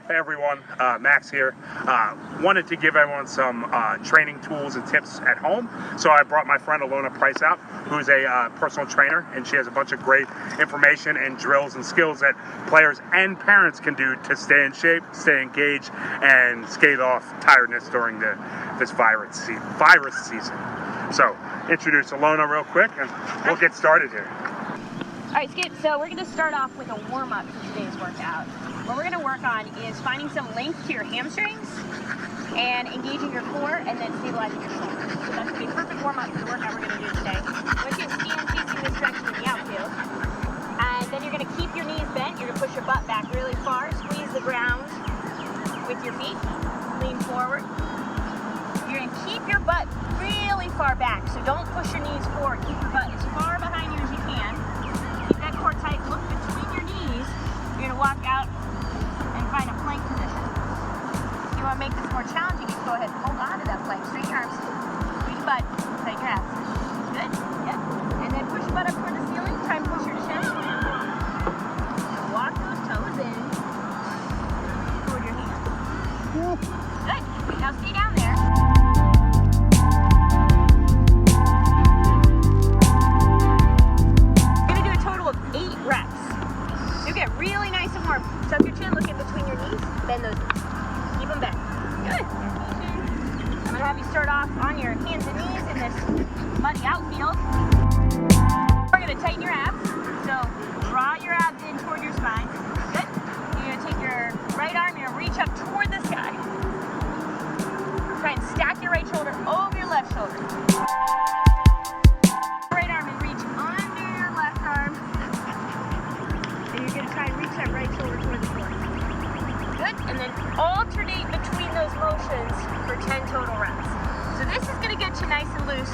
Hey everyone, Max here. Wanted to give everyone some training tools and tips at home. So I brought my friend Alona Price out, who's a personal trainer, and she has a bunch of great information and drills and skills that players and parents can do to stay in shape, stay engaged, and stave off tiredness during this virus season. So introduce Alona real quick, and we'll get started here. All right, Skip, so we're going to start off with a warm-up for today's workout. What we're going to work on is finding some length to your hamstrings and engaging your core and then stabilizing your shoulders. So that's going to be a perfect warm-up for the workout we're going to do today. We're going to stand facing this direction in the outfield. And then you're going to keep your knees bent. You're going to push your butt back really far. Squeeze the ground with your feet. Lean forward. You're going to keep your butt really far back. So don't push your knees forward. Keep your butt as far behind you as you can. Keep that core tight. Look between your knees. You're going to walk out and find a plank position. If you want to make this more challenging, you can go ahead and hold on to that plank. Straighten your arms. Squeeze your butt. Tighten your abs. Good? Yep. And then push your butt up toward the ceiling. Try and push your chin. Walk those toes in toward your hands. Good. Now stay down there. Really nice and warm. Tuck your chin, look in between your knees, bend those knees. Keep them bent. Good. I'm going to have you start off on your hands and knees in this muddy outfield. We're going to tighten your abs. So draw your abs in toward your spine. Good. You're going to take your right arm, you're going to reach up toward the sky. Try and stack your right shoulder over your left shoulder. Right arm and reach under your left arm. And you're going to try and reach that right shoulder toward the floor. Good. And then alternate between those motions for 10 total reps. So this is going to get you nice and loose.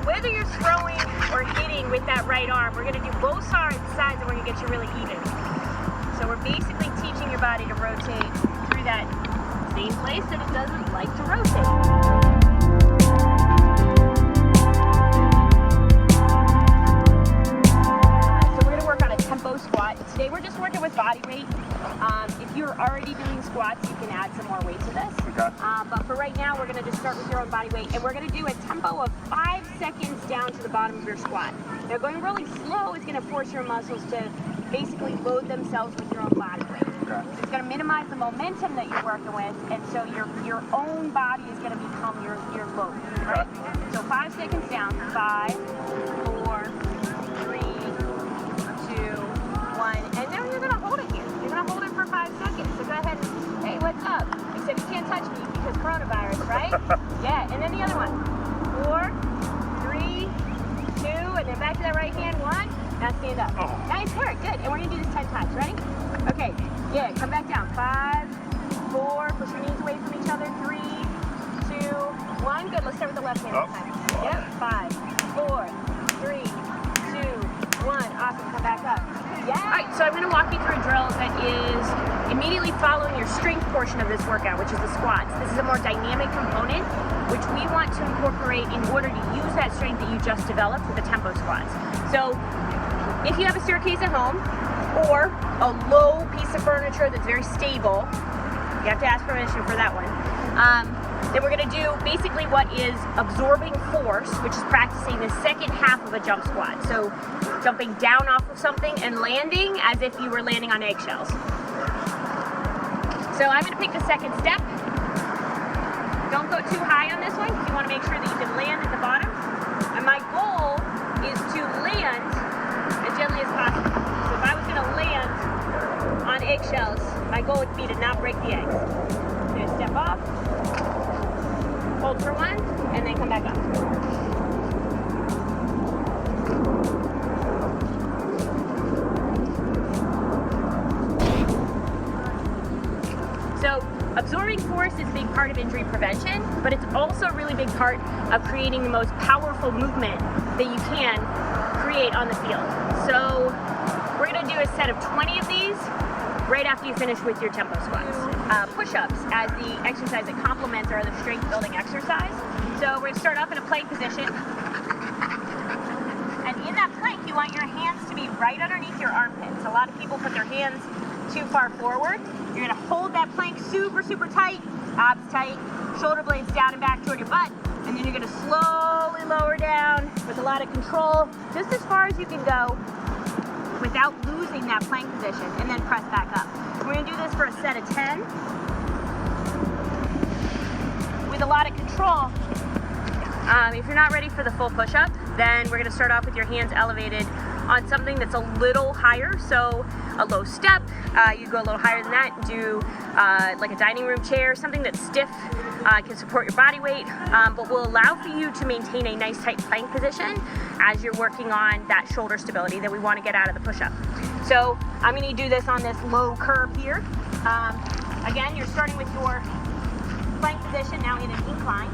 Whether you're throwing or hitting with that right arm, we're going to do both sides and we're going to get you really even. So we're basically teaching your body to rotate through that same place that it doesn't like to rotate. Squat. Today we're just working with body weight. If you're already doing squats, you can add some more weight to this. Okay. But for right now, we're going to just start with your own body weight, and we're going to do a tempo of 5 seconds down to the bottom of your squat. Now, going really slow is going to force your muscles to basically load themselves with your own body weight. Okay. It's going to minimize the momentum that you're working with, and so your own body is going to become your load. Right? Okay. So 5 seconds down. 5, 4, 3, 2, 1, and now you're going to hold it here. You're going to hold it for 5 seconds. So go ahead and, hey, what's up? Except you can't touch me because coronavirus, right? Yeah, and then the other one. 4, 3, 2, and then back to that right hand. 1. Now stand up. Oh. Nice work. Good. And we're going to do this 10 times. Ready? Okay. Yeah, come back down. 5, 4, push your knees away from each other. 3, 2, 1. Good. Let's start with the left hand this time. Yep. 5, 4, 3, 2, 1. Awesome. Come back up. Yeah. All right, so I'm going to walk you through a drill that is immediately following your strength portion of this workout, which is the squats. This is a more dynamic component, which we want to incorporate in order to use that strength that you just developed with the tempo squats. So if you have a staircase at home or a low piece of furniture that's very stable, you have to ask permission for that one. Then we're going to do basically what is absorbing force, which is practicing the second half of a jump squat. So jumping down off of something and landing as if you were landing on eggshells. So I'm going to pick the second step. Don't go too high on this one because you want to make sure that you can land at the bottom. And my goal is to land as gently as possible. So if I was going to land on eggshells, my goal would be to not break the eggs. I'm going to step off. Hold for 1, and then come back up. So absorbing force is a big part of injury prevention, but it's also a really big part of creating the most powerful movement that you can create on the field. So we're going to do a set of 20 of these right after you finish with your tempo squats. Push-ups as the exercise that complements our other strength-building exercise. So we're going to start off in a plank position. And in that plank, you want your hands to be right underneath your armpits. A lot of people put their hands too far forward. You're gonna hold that plank super, super tight, abs tight, shoulder blades down and back toward your butt, and then you're gonna slowly lower down with a lot of control, just as far as you can go without losing that plank position, and then press back up. We're gonna do this for a set of 10 with a lot of control. If you're not ready for the full push-up, then we're gonna start off with your hands elevated on something that's a little higher, so a low step. You go a little higher than that, do like a dining room chair, something that's stiff, can support your body weight, but will allow for you to maintain a nice tight plank position as you're working on that shoulder stability that we want to get out of the push-up. So I'm going to do this on this low curve here. Again, you're starting with your plank position now in an incline.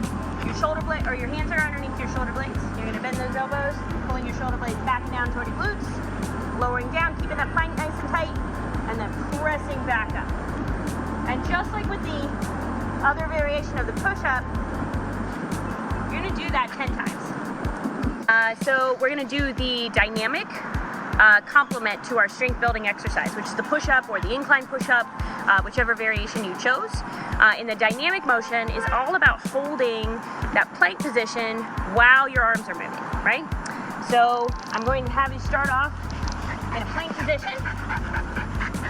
Your shoulder blade, or your hands are underneath your shoulder blades. You're going to bend those elbows, pulling your shoulder blades back and down toward your glutes, lowering down, keeping that plank nice and tight, and then pressing back up. And just like with the other variation of the push-up, you're going to do that 10 times. So we're going to do the dynamic complement to our strength building exercise, which is the push-up or the incline push-up, whichever variation you chose. In the dynamic motion is all about holding that plank position while your arms are moving, right? So I'm going to have you start off in a plank position,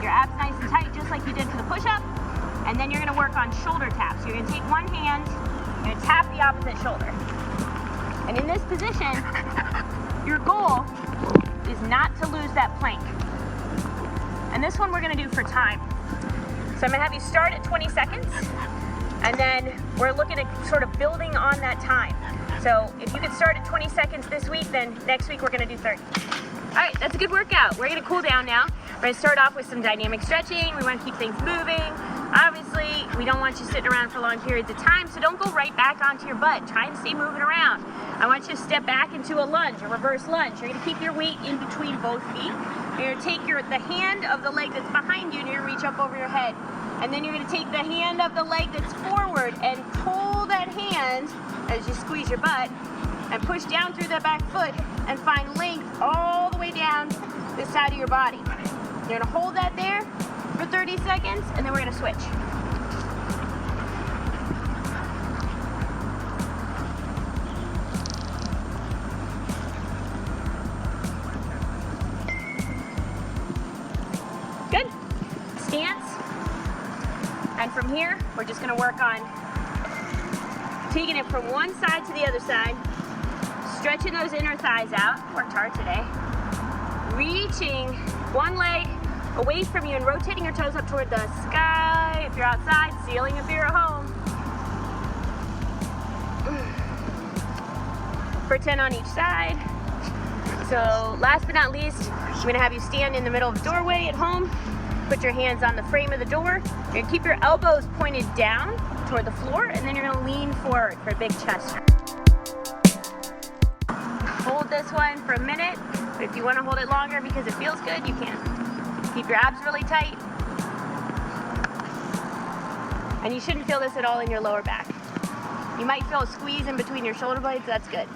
your abs nice and tight, just like you did for the push-up, and then you're going to work on shoulder taps. You're going to take one hand, you're going to tap the opposite shoulder. And in this position, your goal is not to lose that plank. And this one we're going to do for time. So I'm going to have you start at 20 seconds, and then we're looking at sort of building on that time. So if you could start at 20 seconds this week, then next week we're going to do 30. All right, that's a good workout. We're going to cool down now. We're going to start off with some dynamic stretching. We want to keep things moving. Obviously, we don't want you sitting around for long periods of time, so don't go right back onto your butt. Try and stay moving around. I want you to step back into a lunge, a reverse lunge. You're going to keep your weight in between both feet. You're going to take the hand of the leg that's behind you, and you're going to reach up over your head. And then you're going to take the hand of the leg that's forward and pull that hand as you squeeze your butt and push down through the back foot and find length all the way down this side of your body. You're going to hold that there for 30 seconds, and then we're going to switch. Good. Stance. And from here, we're just going to work on taking it from one side to the other side, stretching those inner thighs out. Worked hard today. Reaching one leg away from you and rotating your toes up toward the sky if you're outside, ceiling if you're at home. For 10 on each side. So last but not least, I'm going to have you stand in the middle of the doorway at home. Put your hands on the frame of the door. You're going to keep your elbows pointed down toward the floor, and then you're going to lean forward for a big chest. Hold this one for a minute, but if you want to hold it longer because it feels good, you can. Keep your abs really tight. And you shouldn't feel this at all in your lower back. You might feel a squeeze in between your shoulder blades, that's good.